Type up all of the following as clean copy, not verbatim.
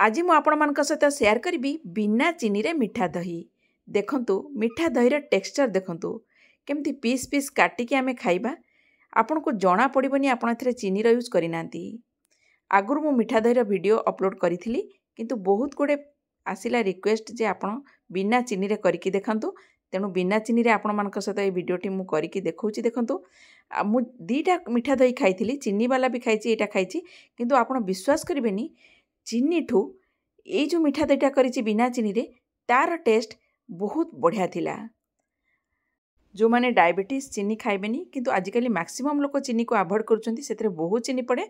आज मु आपण सहित शेयर करी बिना चीनी रे मिठा दही। देखंतु मिठा दही टेक्सचर देखंतु केमती पीस पीस काटिकी आमे खाइबा। आपन को जना पड़िबनी आपण एथरे चीनी यूज करिनांती। आगुरु मु मिठा दही वीडियो अपलोड करिथिली किंतु बहुत गुडे आसिला रिक्वेस्ट जे आपण बिना चीनी रे करिकी देखंतु। तेणु बिना चीनी रे आपण मानक सहित ए वीडियोटी मु करिकी देखौची। देखंतु मु दीटा मिठा दही खाइथिली, चीनी वाला भी खाइची, एटा खाइची, किंतु आपण विश्वास करिबेनी चीनी ठू ये जो मिठा दहीटा करिची बिना चीनी रे तार टेस्ट बहुत बढ़िया थिला। जो माने डायबिटीज चीनी खाइबेनी, किंतु आजिकली मैक्सिमम लोक चीनी को अवॉइड करुचंती, सेतरे बहुत चीनी पड़े।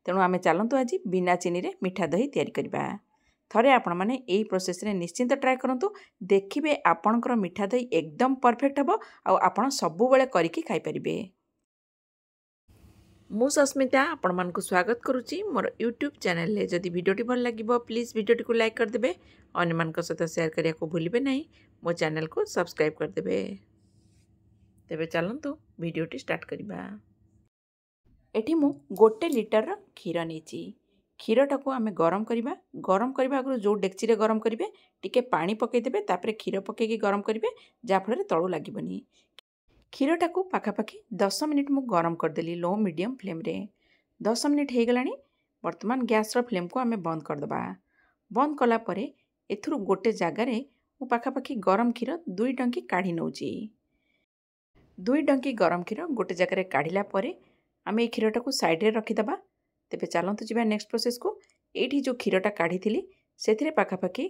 तेणु आमे चलंतु आज बिना चीनी रे मिठा दही तैयारी करबा। थरे आपण माने एई प्रोसेस रे निश्चिंत ट्राई करंतु, देखिबे आपणकर मिठा दही एकदम परफेक्ट हबो आ आपण सबु बेले करिकी खाइ परिबे। मु सस्मिता आपण मानकु स्वागत करुच्ची मोर यूट्यूब चैनल ले। जदि वीडियोटी भल लगिबो प्लीज वीडियोटी को लाइक कर देबे, अन्य मानक सहित शेयर करिया को भूलिबे नहीं, मो चैनल को सब्सक्राइब कर देबे। तेबे चलंतु वीडियोटी स्टार्ट करिबा। एठी मु 1 लिटर क्षीर नेची। क्षीरटा को आमे गरम करिबा। गरम करबा आगु जो डेक्ची रे गरम करिवे टिके पानी पकै देबे, तापरे क्षीर पकैकी गरम करिवे जा फଳରେ तळु लागिबनी। क्षीरटा को पाखापाखि 10 मिनिट मु गरम करदेली लो मीडियम फ्लेम रे। 10 मिनिट हो गलानी। वर्तमान गैस रो फ्लेम को आमे बंद करदबा। बंद कला परे एथुरु गोटे जगार मु पाखापाखि गरम क्षीर 2 डंकी काढ़ी नौची। 2 डंकी गरम क्षीर गोटे जगार काढ़िला परे आमे ए क्षीरटा को साइड रे रखिदबा। तेबे चलंतु जिबा नेक्स्ट प्रोसेस को। एठी जो क्षीरटा काढ़ीथिली सेथिरे पाखापाखि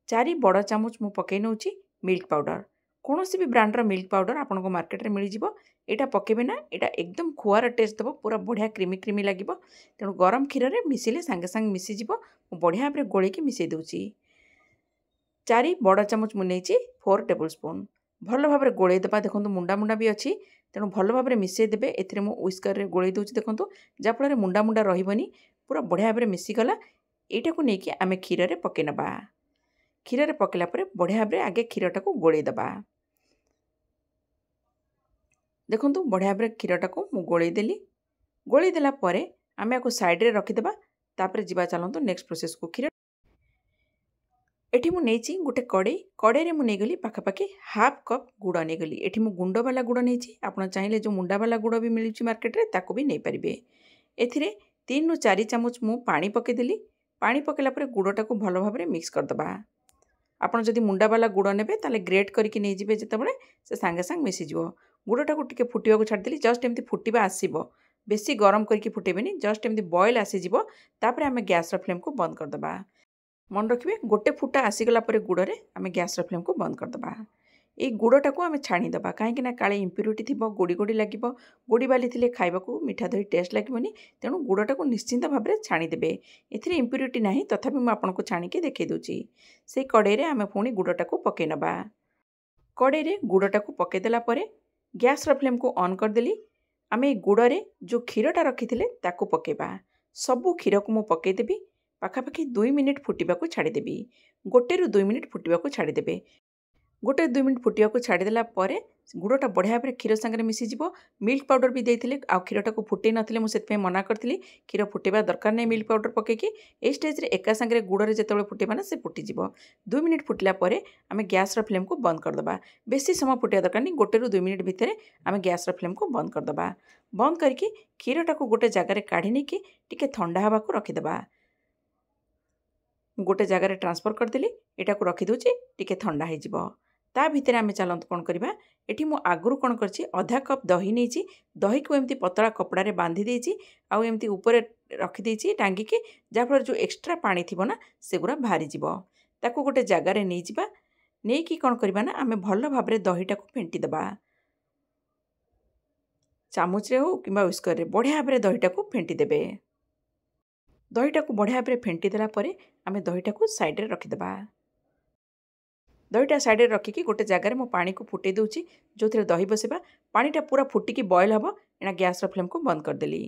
4 बड़ चामच मु पकै नौची मिल्क पाउडर। कौनसी भी ब्रांडर मिल्क पाउडर आपन को मार्केट रे मिल जिवो। एटा पकेबे ना, एटा एकदम खुआर टेस्ट दबो, पूरा बढ़िया क्रीमी क्रीमी लागिबो। तेणु गरम क्षीर रे मिसिले सांगे सांगे मिसी जिवो। मु बढ़िया भाबरे गोळी की मिसै दउची। 4 बड़ चामच मु नेची 4 टेबल स्पून भलो भाबरे गोळै दबा। देखंतु मुंडा मुंडा भी अछि, तेणु भलो भाबरे मिसै देबे। एथिरे मु व्हिस्कर रे गोळै दउची। देखंतु जा फଳରେ मुंडा मुंडा रहिबनी, पूरा बढ़िया भाबरे मिसी गला। एटा को नेकी आमे क्षीर रे पकै नबा। क्षीर रे पकेला परे बढ़िया भाबरे आगे क्षीरटा को गोळै दबा। देखंतु बढ़िया भाबरे क्षीरटा को मु गोळै देली। गोळै देला परे आमे आको साइड रे रखि देबा। तापरे जिबा चलंतु नेक्स्ट प्रोसेस को। क्षीर एठी मु नेची गोटे कड़े रे मु नै गली पाखापाखि हाफ कप गुड़ नै गली। एठी मु गुंड वाला गुड़ नेची, आपण चाहिले जो मुंडा वाला गुड़ भी मिलुची मार्केट रे ताको भी नै परिबे। एथिरे 3 रु 4 चामच मु पानी पकै देली। पानी पकेला परे गुड़टा को भलो भाबरे मिक्स कर दबा। आपण जदि मुंडा वाला गुड़ नेबे ताले ग्रेट करके नै जिबे, जेतेबेले से सांगे सांग मिसी जिवो। गुड़टा को टिके फुटिबा को छाड़ देली। जस्ट एमती फुटिबा आसीबो, बेसी गरम करके फुटेबेनी, जस्ट एमती बॉयल आसी जिवो। तापरे आमे गैस रो फ्लेम को बंद कर दबा। मन रखिबे गोटे फुटा आसीगला परे गुड़ रे आमे गैस रो फ्लेम को बंद कर दबा। ए गुड़टा को आमे छाणी दबा, काहेकि ना काले इम्प्यूरिटी थिबो, गोड़ी गोड़ी लागिबो। गोड़ी बाली थिले खाइबा को मिठा दही टेस्ट लागिबोनी। तेणु गुड़टा को निश्चिंत भाबरे छाणी देबे। एथिरे इम्प्यूरिटी नाही, तथापि मु आपनको छाणी के देखै दोची। से कड़े रे आमे पुणी गुड़टा को पकै नबा। कड़े रे गुड़टा को पकै देला परे गैस रो फ्लेम को ऑन कर देली। आमे गुड़ रे जो क्षीरटा रखिथिले ताको पकेबा। सबु क्षीर को मु पकै देबी। पाखापाखि 2 मिनिट फुटिबा को छाड़ी देबी। 1 रु 2 मिनिट फुटिबा को छाड़ी देबे। 1 2 मिनिट फुटिबा को छाड़ी देला परे गुड़टा बढ़िया भाबरे क्षीर संगे मिसी जिवो। मिल्क पाउडर भी देइथिले, आ क्षीरटा को फुटै नथिले, मु सेतपे मना करथिली। क्षीर फुटेबा दरकार नै मिल्क पाउडर पकेकी। ए स्टेज रे एका संगे गुड़ रे जेतेबेले फुटेबा ना से फुटी जिवो। 2 मिनिट फुटला परे आमे गैस रो फ्लेम को बंद कर दबा। बेसी समय फुटिया दरकार नै, 1 रु 2 मिनिट भितरे आमे गैस रो फ्लेम को बंद कर दबा। बंद करके क्षीरटा को गोटे जगार काढ़ी नै कि टिके ठंडा हवा को रखि दबा। गोटे जगार ट्रांसफर करदेली। एटा को रखि दोची, टिके ठंडा हे जिवो। ता भितर आमे चलंतु कोन करबा। एठी मु आगुरु कोन करची, आधा कप दही नेची। दही को एमती पतला कपड़ा रे बांधी देची, आ एमती ऊपर रखि देची टांगी के, जा फल जो एक्स्ट्रा पानी थिबो ना सेगुरा भारी जिवो। ताको गोटे जगार रे नै जिबा। नै कि कोन करबा ना, आमे भलो भाबरे दहीटा को फेंटी दबा। चामच रे हो किबा व्हिस्कर रे बढ़िया भाबरे दहीटा को फेंटी देबे। दहीटा को बढ़िया भाबरे फेंटी देला परे आमे दहीटा को साइड रे रखि दबा। दहीटा साइड रे रखिकी गोटे जगार मु पानी को फुटै दउची, जोथिरे दही बसेबा। पानीटा पूरा फुटिकी बॉयल हबो। एना गैस रो फ्लेम को बंद कर देली।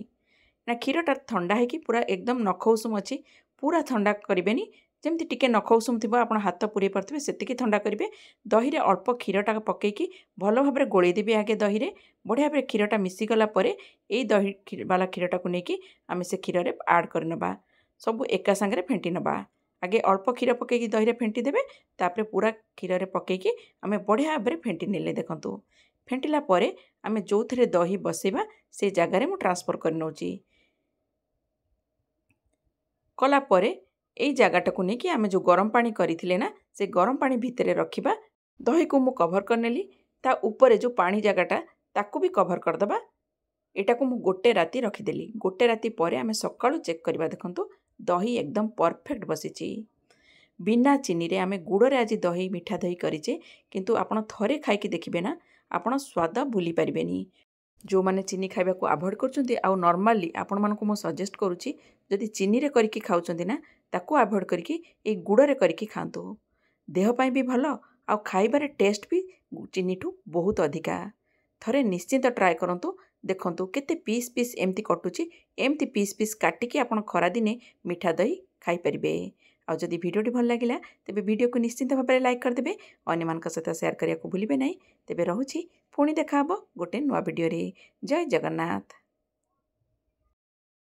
ना क्षीरटा ठंडा है कि पूरा एकदम नख उषुम अछि, पूरा ठंडा करिबेनी। जेमती टिके नख उषुम थिबो आपण हाथ पुरै परथिबे सेतिकी ठंडा करिवे। दही रे अल्प क्षीरटा पकेकी भलो भाबरे गोळै देबे। आगे दही रे बढ़िया भाबरे क्षीरटा मिसी गला परे एई दही वाला क्षीरटा को नेकी आमे से क्षीर रे ऐड कर नबा। सबु एका संगे फेंटी नबा। आगे अल्प क्षीर पकईकि दही फेंटी देबे तापर पूरा क्षीर पकईकि आमे बढ़िया भाव फेंटी नेले देखंतु फेंटिला परे आमे जो थे दही बसेबा से जगार मु ट्रांसफर कर नौची कला परे एई जगाटा को लेकिन आमे जो गरम पानी करथिले ना से गरम पानी भितरे रखिबा दही को मु कभर करनेली ता ऊपर जो पानी जगाटा ताकू भी कभर करदबा एटा को मु गोटे राती रखिदेली गोटे राती परे आमे सकाळु चेक करबा देखंतु दही एकदम परफेक्ट बसिची बिना चीनी रे आमे गुड़ रे आज दही मीठा दही करिचे किंतु आपण थरे खाइकी देखिबे ना आपण स्वाद भूली पारिबेनी जो माने चीनी खाइबा को अवॉइड करछंती आ नॉर्मली आपण मानको मु सजेस्ट करूची जदि चीनी रे करिकी खाउछंती ना ताकू अवॉइड करिकी ए गुड़ रे करिकी खांतु देह पई भी भलो आ खाइबारे टेस्ट भी चीनी ठू बहुत अधिका थरे निश्चिंत ट्राए करंतु देखंतु केते पीस पीस एमती कटुची एमती पीस पीस काटिकी आपण खरा दिने मीठा दही खाई परिबे आ जदि वीडियोटी भल लागिला तेबे वीडियो को निश्चिंत भाव लाइक कर देबे अन्य मान सहित शेयर करिया को भूलिबे नहीं तेबे रहुची पुणी देखा हबो गोटे नुआ वीडियो रे जय जगन्नाथ।